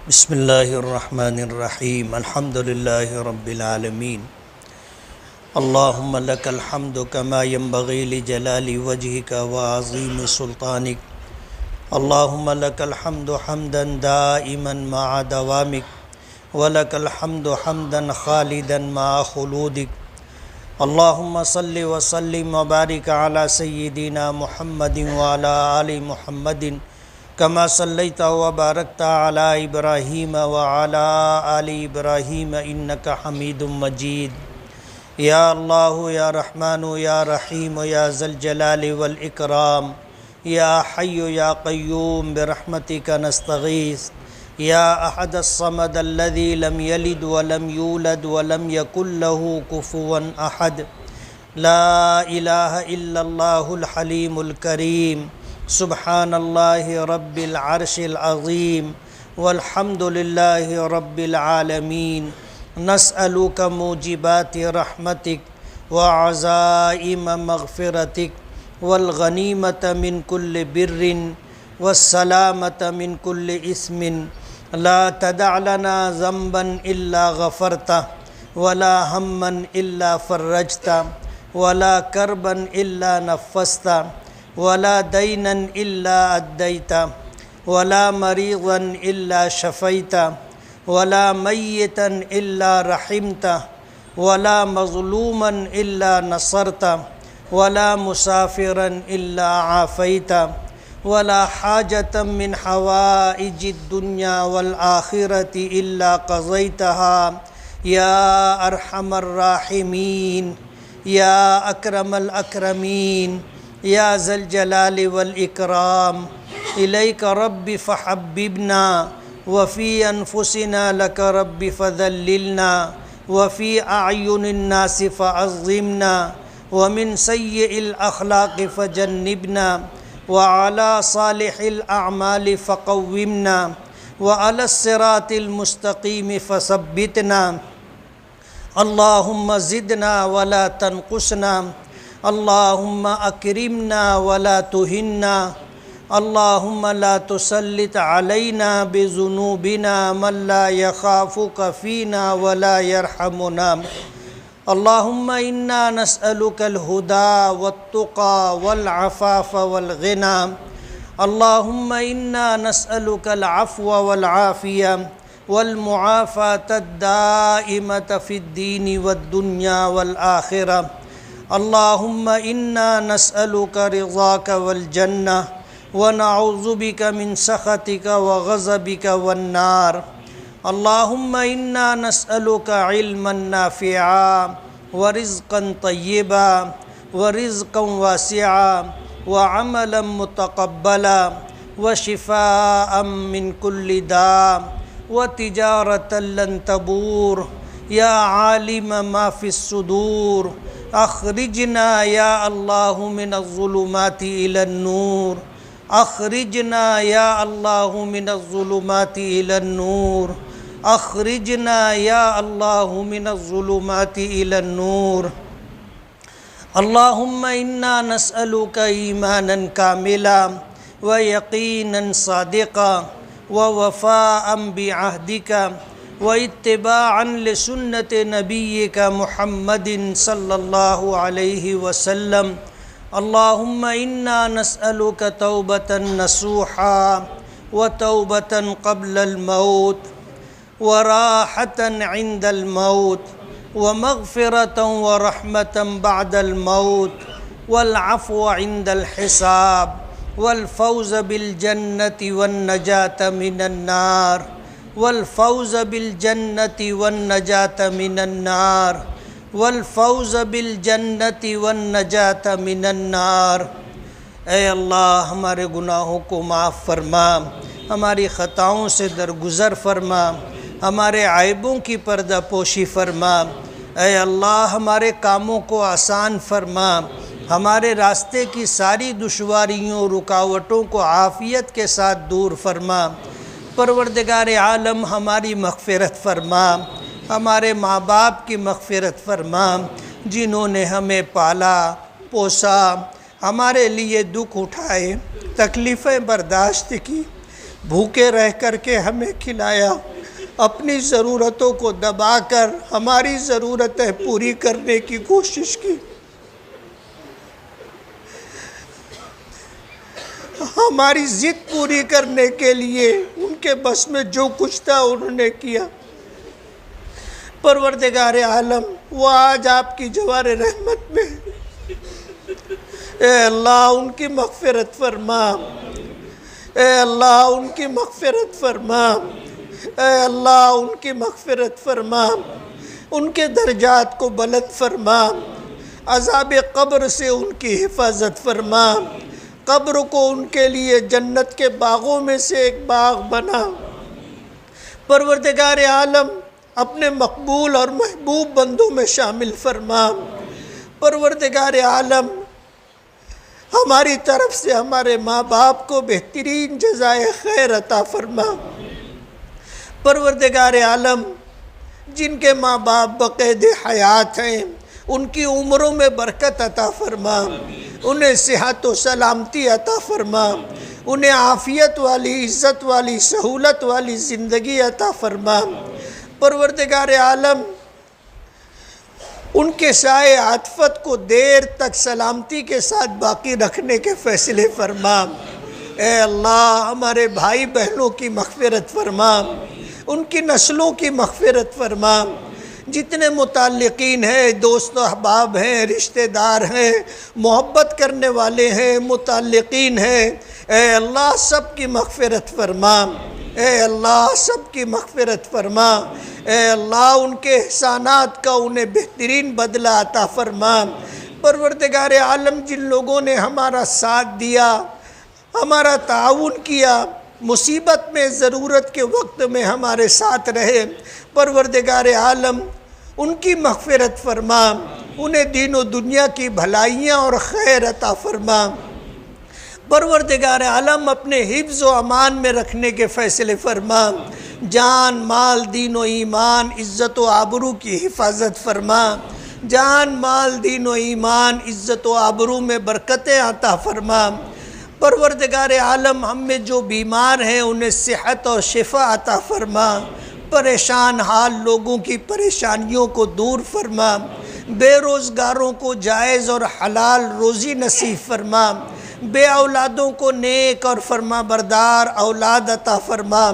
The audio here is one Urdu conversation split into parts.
بسم اللہ الرحمن الرحیم الحمد للہ رب العالمین اللہم لک الحمد کما ينبغی لجلال وجہک وعظیم سلطانک اللہم لک الحمد حمدا دائما مع دوامک ولک الحمد حمدا خالدا مع خلودک اللہم صل وسلم وبارک علی سیدنا محمد وعلی آل محمد کما صلیت وبارکت علی ابراہیم وعلی آل ابراہیم انک حمید مجید یا اللہ یا رحمن یا رحیم یا ذا الجلال والاکرام یا حی یا قیوم برحمتک نستغیث یا احد الصمد الذی لم یلد ولم یولد ولم یکن له کفوا احد لا الہ الا اللہ الحلیم الکریم سبحان اللہ رب العرش العظیم والحمد للہ رب العالمین نسألک موجبات رحمتک وعزائم مغفرتک والغنیمت من کل بر والسلامت من کل اسم لا تدع لنا ذنبا الا غفرتہ ولا ہما الا فرجتہ ولا کربا الا نفستہ ولا دینا الا ادیتا ولا مریضا الا شفیتا ولا میتا الا رحمتا ولا مظلوما الا نصرتا ولا مسافرا الا عافیتا ولا حاجة من حوائج الدنيا والآخرة إلا قضيتها يا أرحم الراحمين يا أكرم الأكرمين یا ذا الجلال والإکرام الیک رب فحببنا وفی انفسنا لک رب فذللنا وفی اعین الناس فعظمنا ومن سیء الاخلاق فجنبنا وعلى صالح الاعمال فقومنا وعلى الصراط المستقیم فثبتنا اللہم زدنا ولا تنقصنا اللہم اکرمنا ولا تہنا اللہم لا تسلط علینا بذنوبنا من لا یخافک فینا ولا یرحمنا اللہم انا نسألک الہدى والتقى والعفاف والغنى اللہم انا نسألک العفو والعافیہ والمعافاة الدائمة في الدین والدنیا والآخرہ اللہم انا نسألک رضاک والجنہ ونعوذ بک من سخطک وغضبک والنار اللہم انا نسألک علما نافعا ورزقا طیبا ورزقا واسعا وعملا متقبلا وشفاء من كل داء وتجارة لن تبور یا عالم ما فی الصدور اخرجنا یا اللہ من الظلمات الى النور اخرجنا یا اللہ من الظلمات الى النور اخرجنا یا اللہ من الظلمات الى النور اللہم انا نسألک ایمانا کاملا ویقینا صادقا ووفاء بعہدک واتباعا لسنت نبیک محمد صلی اللہ علیہ وسلم اللہم انا نسألک توبة نصوحا وتوبة قبل الموت وراحة عند الموت ومغفرة ورحمة بعد الموت والعفو عند الحساب والفوز بالجنة والنجاة من النار والفوز بالجنة والنجاة من النار والفوز بالجنة والنجاة من النار اے اللہ ہمارے گناہوں کو معاف فرما، ہماری خطاؤں سے درگزر فرما، ہمارے عیبوں کی پردہ پوشی فرما، اے اللہ ہمارے کاموں کو آسان فرما، ہمارے راستے کی ساری دشواریوں رکاوٹوں کو عافیت کے ساتھ دور فرما۔ پروردگار عالم ہماری مغفرت فرما، ہمارے ماں باپ کی مغفرت فرما، جنہوں نے ہمیں پالا پوسا، ہمارے لیے دکھ اٹھائے، تکلیفیں برداشت کی، بھوکے رہ کر کے ہمیں کھلایا، اپنی ضرورتوں کو دبا کر ہماری ضرورتیں پوری کرنے کی کوشش کی، ہماری ضد پوری کرنے کے لیے ان کے بس میں جو کچھ تھا انہوں نے کیا۔ پروردگار عالم وہ آج آپ کی جوار رحمت میں، اے اللہ ان کی مغفرت فرما، اے اللہ ان کی مغفرت فرما، اے اللہ ان کی مغفرت فرما، ان کے درجات کو بلند فرما، عذاب قبر سے ان کی حفاظت فرما، قبر کو ان کے لیے جنت کے باغوں میں سے ایک باغ بنا۔ پروردگار عالم اپنے مقبول اور محبوب بندوں میں شامل فرما۔ پروردگار عالم ہماری طرف سے ہمارے ماں باپ کو بہترین جزائے خیر عطا فرما۔ پروردگار عالم جن کے ماں باپ بقید حیات ہیں ان کی عمروں میں برکت عطا فرما، انہیں صحت و سلامتی عطا فرما، انہیں عافیت والی، عزت والی، سہولت والی زندگی عطا فرما۔ پروردگار عالم ان کے سائے عاطفت کو دیر تک سلامتی کے ساتھ باقی رکھنے کے فیصلے فرما۔ اے اللہ ہمارے بھائی بہنوں کی مغفرت فرما، ان کی نسلوں کی مغفرت فرما، جتنے متعلقین ہیں، دوست و احباب ہیں، رشتہ دار ہیں، محبت کرنے والے ہیں، متعلقین ہیں، اے اللہ سب کی مغفرت فرما، اے اللہ سب کی مغفرت فرما، اے اللہ ان کے احسانات کا انہیں بہترین بدلہ عطا فرما۔ پروردگار عالم جن لوگوں نے ہمارا ساتھ دیا، ہمارا تعاون کیا، مصیبت میں ضرورت کے وقت میں ہمارے ساتھ رہے، پروردگار عالم ان کی مغفرت فرما، انہیں دین و دنیا کی بھلائیاں اور خیر عطا فرما۔ پروردگار عالم اپنے حفظ و امان میں رکھنے کے فیصلے فرما، جان مال دین و ایمان عزت و آبرو کی حفاظت فرما، جان مال دین و ایمان عزت و آبرو میں برکتیں عطا فرما۔ پروردگار عالم ہم میں جو بیمار ہیں انہیں صحت اور شفا عطا فرما، پریشان حال لوگوں کی پریشانیوں کو دور فرما، بے روزگاروں کو جائز اور حلال روزی نصیب فرما، بے اولادوں کو نیک اور فرما بردار اولاد عطا فرما۔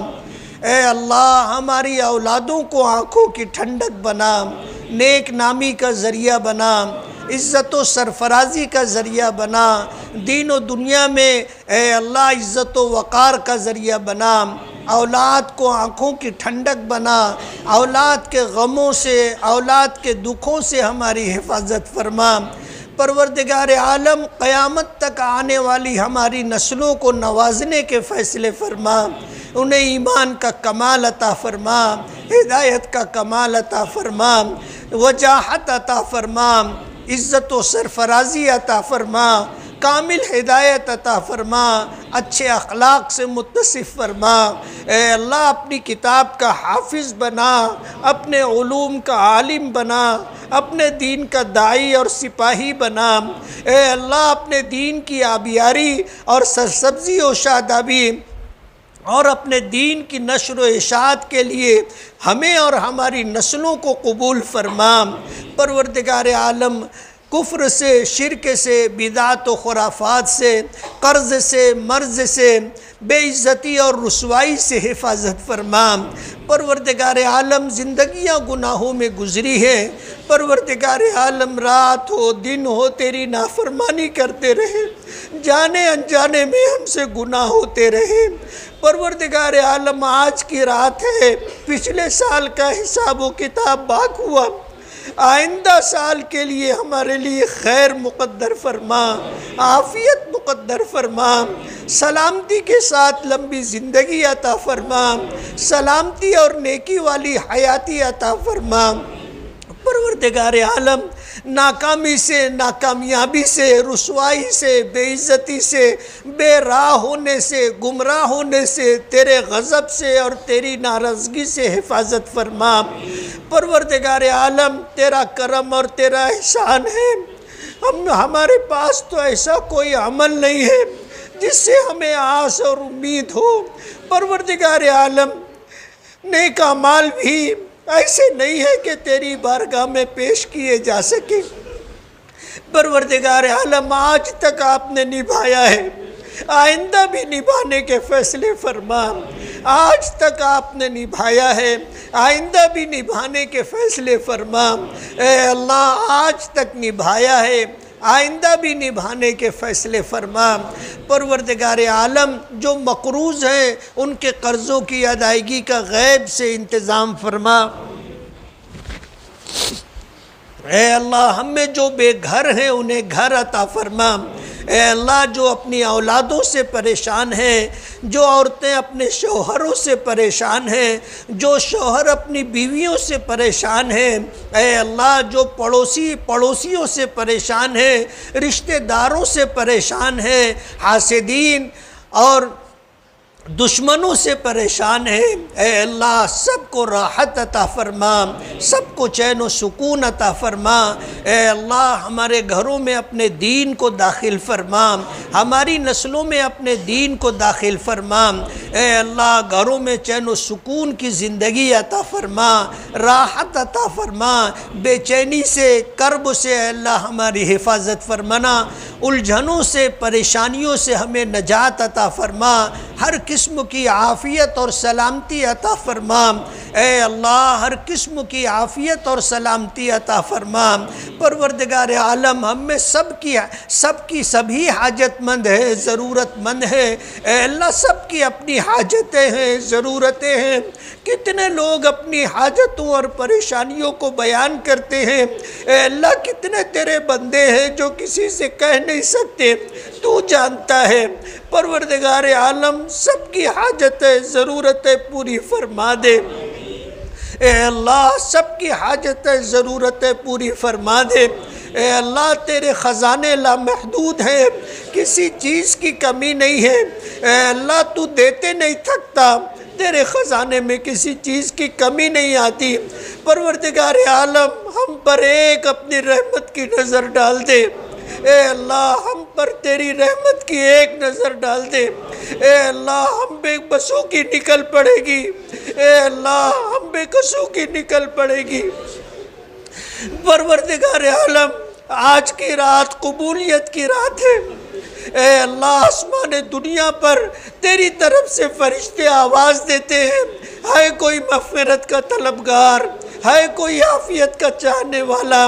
اے اللہ ہماری اولادوں کو آنکھوں کی ٹھنڈک بنا، نیک نامی کا ذریعہ بنا، عزت و سرفرازی کا ذریعہ بنا، دین و دنیا میں اے اللہ عزت و وقار کا ذریعہ بنا، اولاد کو آنکھوں کی ٹھنڈک بنا، اولاد کے غموں سے، اولاد کے دکھوں سے ہماری حفاظت فرما۔ پروردگار عالم قیامت تک آنے والی ہماری نسلوں کو نوازنے کے فیصلے فرما، انہیں ایمان کا کمال عطا فرما، ہدایت کا کمال عطا فرما، وجاہت عطا فرما، عزت و سرفرازی عطا فرما، کامل ہدایت عطا فرما، اچھے اخلاق سے متصف فرما۔ اے اللہ اپنی کتاب کا حافظ بنا، اپنے علوم کا عالم بنا، اپنے دین کا داعی اور سپاہی بنا۔ اے اللہ اپنے دین کی آبیاری اور سرسبزی و شادابی اور اپنے دین کی نشر و اشاعت کے لیے ہمیں اور ہماری نسلوں کو قبول فرما۔ پروردگار عالم کفر سے، شرک سے، بدعت و خرافات سے، قرض سے، مرض سے، بے عزتی اور رسوائی سے حفاظت فرما۔ پروردگار عالم زندگیاں گناہوں میں گزری ہے، پروردگار عالم رات ہو دن ہو تیری نافرمانی کرتے رہے، جانے انجانے میں ہم سے گناہ ہوتے رہے۔ پروردگار عالم آج کی رات ہے، پچھلے سال کا حساب و کتاب باق ہوا، آئندہ سال کے لیے ہمارے لیے خیر مقدر فرما، عافیت مقدر فرما، سلامتی کے ساتھ لمبی زندگی عطا فرما، سلامتی اور نیکی والی حیاتی عطا فرما۔ پروردگار عالم ناکامی سے، ناکامیابی سے، رسوائی سے، بے عزتی سے، بے راہ ہونے سے، گمراہ ہونے سے، تیرے غضب سے اور تیری ناراضگی سے حفاظت فرما۔ پروردگار عالم تیرا کرم اور تیرا احسان ہے، ہمارے پاس تو ایسا کوئی عمل نہیں ہے جس سے ہمیں آس اور امید ہو۔ پروردگار عالم نیک اعمال بھی ایسے نہیں ہے کہ تیری بارگاہ میں پیش کیے جا سکیں۔ پروردگار عالم آج تک آپ نے نبھایا ہے، آئندہ بھی نبھانے کے فیصلے فرما۔ آج تک آپ نے نبھایا ہے، آئندہ بھی نبھانے کے فیصلے فرما۔ اے اللہ آج تک نبھایا ہے، آئندہ بھی نبھانے کے فیصلے فرما۔ پروردگار عالم جو مقروض ہیں ان کے قرضوں کی ادائیگی کا غیب سے انتظام فرما۔ اے اللہ ہم میں جو بے گھر ہیں انہیں گھر عطا فرما۔ اے اللہ جو اپنی اولادوں سے پریشان ہیں، جو عورتیں اپنے شوہروں سے پریشان ہیں، جو شوہر اپنی بیویوں سے پریشان ہیں، اے اللہ جو پڑوسیوں سے پریشان ہیں، رشتہ داروں سے پریشان ہیں، حاسدین اور دشمنوں سے پریشان ہیں، اے اللہ سب کو راحت عطا فرما، سب کو چین و سکون عطا فرما۔ اے اللہ ہمارے گھروں میں اپنے دین کو داخل فرما، ہماری نسلوں میں اپنے دین کو داخل فرما۔ اے اللہ گھروں میں چین و سکون کی زندگی عطا فرما، راحت عطا فرما، بے چینی سے کرب سے اے اللہ ہماری حفاظت فرمانا، الجھنوں سے پریشانیوں سے ہمیں نجات عطا فرما، ہر قسم کی عافیت اور سلامتی عطا فرما۔ اے اللہ ہر قسم کی عافیت اور سلامتی عطا فرما۔ پروردگار عالم ہم میں سب کی سبھی حاجت مند ہے، ضرورت مند ہے۔ اے اللہ سب کی اپنی حاجتیں ہیں، ضرورتیں ہیں۔ کتنے لوگ اپنی حاجتوں اور پریشانیوں کو بیان کرتے ہیں، اے اللہ کتنے تیرے بندے ہیں جو کسی سے کہہ نہیں سکتے، تو جانتا ہے۔ پروردگار عالم سب کی حاجتیں ضرورتیں پوری فرما دے۔ اے اللہ سب کی حاجتیں ضرورتیں پوری فرما دے۔ اے اللہ تیرے خزانے لامحدود ہیں، کسی چیز کی کمی نہیں ہے۔ اے اللہ تو دیتے نہیں تھکتا، تیرے خزانے میں کسی چیز کی کمی نہیں آتی۔ پروردگار عالم ہم پر ایک اپنی رحمت کی نظر ڈال دے۔ اے اللہ ہم پر تیری رحمت کی ایک نظر ڈال دے۔ اے اللہ ہم بے بسوں کی نکل پڑے گی، اے اللہ ہم بے قصوں کی نکل پڑے گی۔ پروردگار عالم آج کی رات قبولیت کی رات ہے۔ اے اللہ آسمان دنیا پر تیری طرف سے فرشتے آواز دیتے ہیں، ہے کوئی مغفرت کا طلبگار، ہے کوئی عافیت کا چاہنے والا،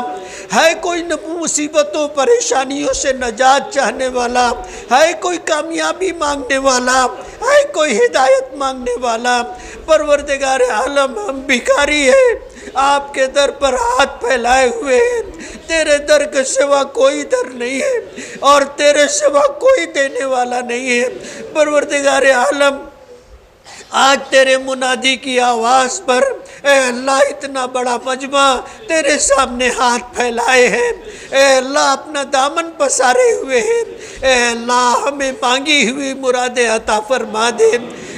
ہے کوئی مصیبتوں پریشانیوں سے نجات چاہنے والا، ہے کوئی کامیابی مانگنے والا، ہے کوئی ہدایت مانگنے والا۔ پروردگار عالم ہم بھکاری ہیں، آپ کے در پر ہاتھ پھیلائے ہوئے ہیں۔ تیرے در کے سوا کوئی در نہیں ہے اور تیرے سوا کوئی دینے والا نہیں ہے۔ پروردگار عالم آج تیرے منادی کی آواز پر اے اللہ اتنا بڑا مجمع تیرے سامنے ہاتھ پھیلائے ہیں، اے اللہ اپنا دامن پسارے ہوئے ہیں۔ اے اللہ ہمیں مانگی ہوئی مرادیں عطا فرما دے،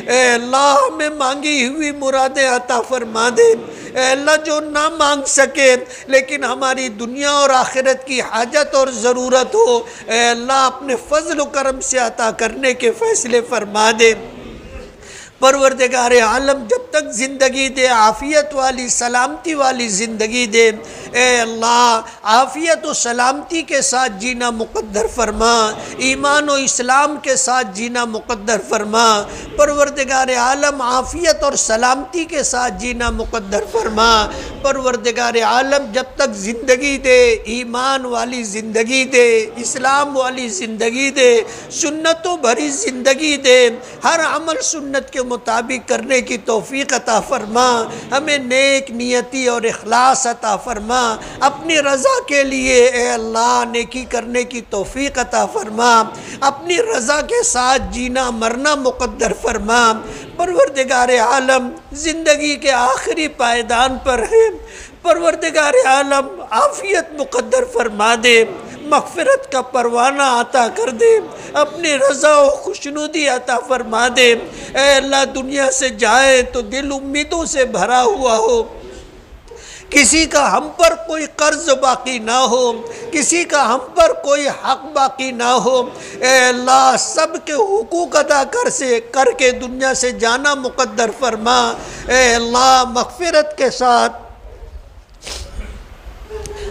اے اللہ ہمیں مانگی ہوئی مرادیں عطا فرما دے۔ اے اللہ جو نہ مانگ سکے لیکن ہماری دنیا اور آخرت کی حاجت اور ضرورت ہو، اے اللہ اپنے فضل و کرم سے عطا کرنے کے فیصلے فرما دے۔ پروردگار عالم جب تک زندگی دے عافیت والی سلامتی والی زندگی دے، اے اللہ عافیت و سلامتی کے ساتھ جینا مقدر فرما، ایمان و اسلام کے ساتھ جینا مقدر فرما۔ پروردگار عالم عافیت اور سلامتی کے ساتھ جینا مقدر فرما۔ پروردگار عالم جب تک زندگی دے ایمان والی زندگی دے، اسلام والی زندگی دے، سنتوں بھری زندگی دے، ہر عمل سنت کے مطابق کرنے کی توفیق عطا فرما۔ ہمیں نیک نیتی اور اخلاص عطا فرما، اپنی رضا کے لیے اے اللہ نیکی کرنے کی توفیق عطا فرما، اپنی رضا کے ساتھ جینا مرنا مقدر فرما۔ پروردگار عالم زندگی کے آخری پائیدان پر ہے، پروردگار عالم عافیت مقدر فرما دے، مغفرت کا پروانہ عطا کر دے، اپنی رضا و خوشنودی عطا فرما دے۔ اے اللہ دنیا سے جائے تو دل امیدوں سے بھرا ہوا ہو، کسی کا ہم پر کوئی قرض باقی نہ ہو، کسی کا ہم پر کوئی حق باقی نہ ہو۔ اے اللہ سب کے حقوق ادا کر کے دنیا سے جانا مقدر فرما۔ اے اللہ مغفرت کے ساتھ،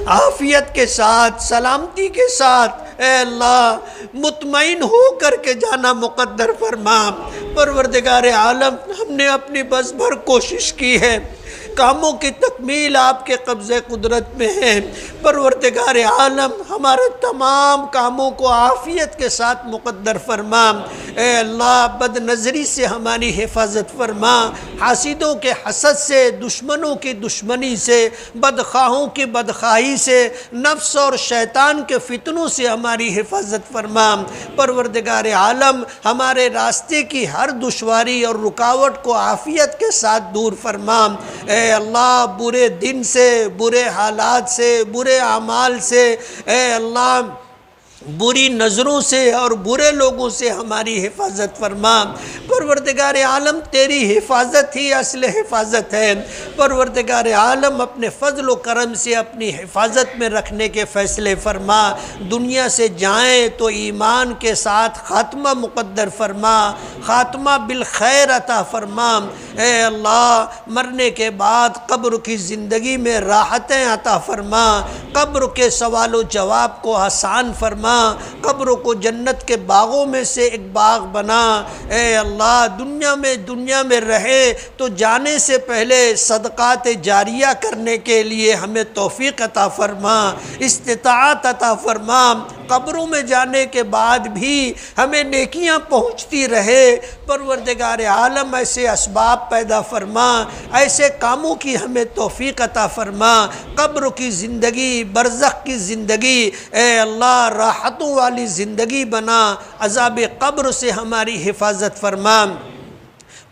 عافیت کے ساتھ، سلامتی کے ساتھ، اے اللہ مطمئن ہو کر کے جانا مقدر فرما۔ پروردگار عالم ہم نے اپنی بس بھر کوشش کی ہے، کاموں کی تکمیل آپ کے قبضے قدرت میں ہے۔ پروردگار عالم ہمارے تمام کاموں کو عافیت کے ساتھ مقدر فرما۔ اے اللہ بد نظری سے ہماری حفاظت فرما، حاسدوں کے حسد سے، دشمنوں کی دشمنی سے، بدخواہوں کی بدخواہی سے، نفس اور شیطان کے فتنوں سے ہماری حفاظت فرما۔ پروردگار عالم ہمارے راستے کی ہر دشواری اور رکاوٹ کو عافیت کے ساتھ دور فرما۔ اے اللہ برے دن سے، برے حالات سے، برے اعمال سے، اے اللہ بری نظروں سے اور برے لوگوں سے ہماری حفاظت فرما۔ پروردگار عالم تیری حفاظت ہی اصل حفاظت ہے۔ پروردگار عالم اپنے فضل و کرم سے اپنی حفاظت میں رکھنے کے فیصلے فرما۔ دنیا سے جائیں تو ایمان کے ساتھ خاتمہ مقدر فرما، خاتمہ بالخیر عطا فرما۔ اے اللہ مرنے کے بعد قبر کی زندگی میں راحتیں عطا فرما، قبر کے سوال و جواب کو آسان فرما، قبروں کو جنت کے باغوں میں سے ایک باغ بنا۔ اے اللہ دنیا میں رہے تو جانے سے پہلے صدقات جاریہ کرنے کے لیے ہمیں توفیق عطا فرما، استطاعت عطا فرما۔ قبروں میں جانے کے بعد بھی ہمیں نیکیاں پہنچتی رہے۔ پروردگار عالم ایسے اسباب پیدا فرما، ایسے کاموں کی ہمیں توفیق عطا فرما۔ قبر کی زندگی، برزخ کی زندگی اے اللہ راحتوں والی زندگی بنا، عذاب قبر سے ہماری حفاظت فرما،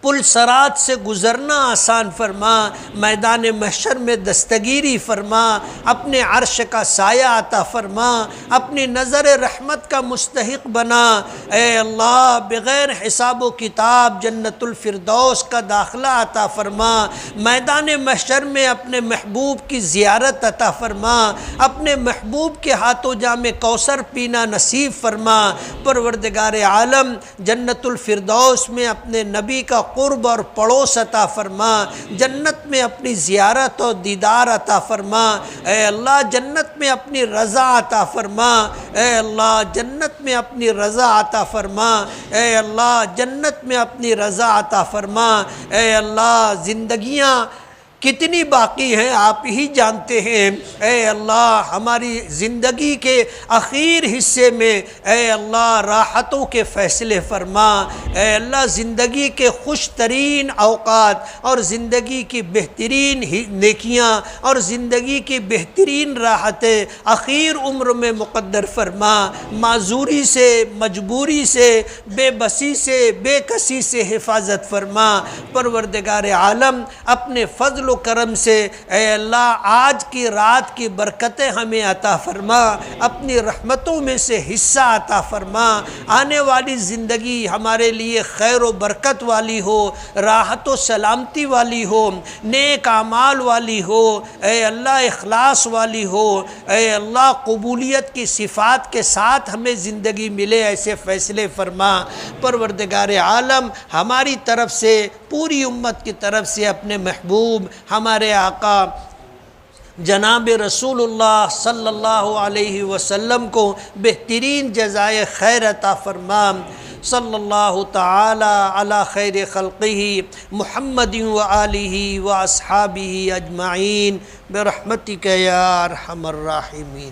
پل صراط سے گزرنا آسان فرما، میدان محشر میں دستگیری فرما، اپنے عرش کا سایہ عطا فرما، اپنی نظر رحمت کا مستحق بنا۔ اے اللہ بغیر حساب و کتاب جنت الفردوس کا داخلہ عطا فرما، میدان محشر میں اپنے محبوب کی زیارت عطا فرما، اپنے محبوب کے ہاتھوں جام کوثر پینا نصیب فرما۔ پروردگار عالم جنت الفردوس میں اپنے نبی کا قرب اور پڑوس عطا فرما، جنت میں اپنی زیارت اور دیدار عطا فرما۔ اے اللہ جنت میں اپنی رضا عطا فرما، اے اللہ جنت میں اپنی رضا عطا فرما، اے اللہ جنت میں اپنی رضا عطا فرما۔ اے اللہ زندگیاں کتنی باقی ہیں آپ ہی جانتے ہیں۔ اے اللہ ہماری زندگی کے اخیر حصے میں اے اللہ راحتوں کے فیصلے فرما۔ اے اللہ زندگی کے خوش ترین اوقات اور زندگی کی بہترین نیکیاں اور زندگی کی بہترین راحتیں اخیر عمر میں مقدر فرما۔ معذوری سے، مجبوری سے، بے بسی سے، بے کسی سے حفاظت فرما۔ پروردگار عالم اپنے فضل و کرم سے اے اللہ آج کی رات کی برکتیں ہمیں عطا فرما، اپنی رحمتوں میں سے حصہ عطا فرما۔ آنے والی زندگی ہمارے لیے خیر و برکت والی ہو، راحت و سلامتی والی ہو، نیک اعمال والی ہو، اے اللہ اخلاص والی ہو، اے اللہ قبولیت کی صفات کے ساتھ ہمیں زندگی ملے، ایسے فیصلے فرما۔ پروردگار عالم ہماری طرف سے، پوری امت کی طرف سے اپنے محبوب ہمارے آقا جناب رسول اللہ صلی اللہ علیہ وسلم کو بہترین جزائے خیر عطا فرما۔ صلی اللہ تعالی علی خیر خلقہ محمد و آلہ و اصحابہ اجمعین برحمتک یا ارحم الراحمین۔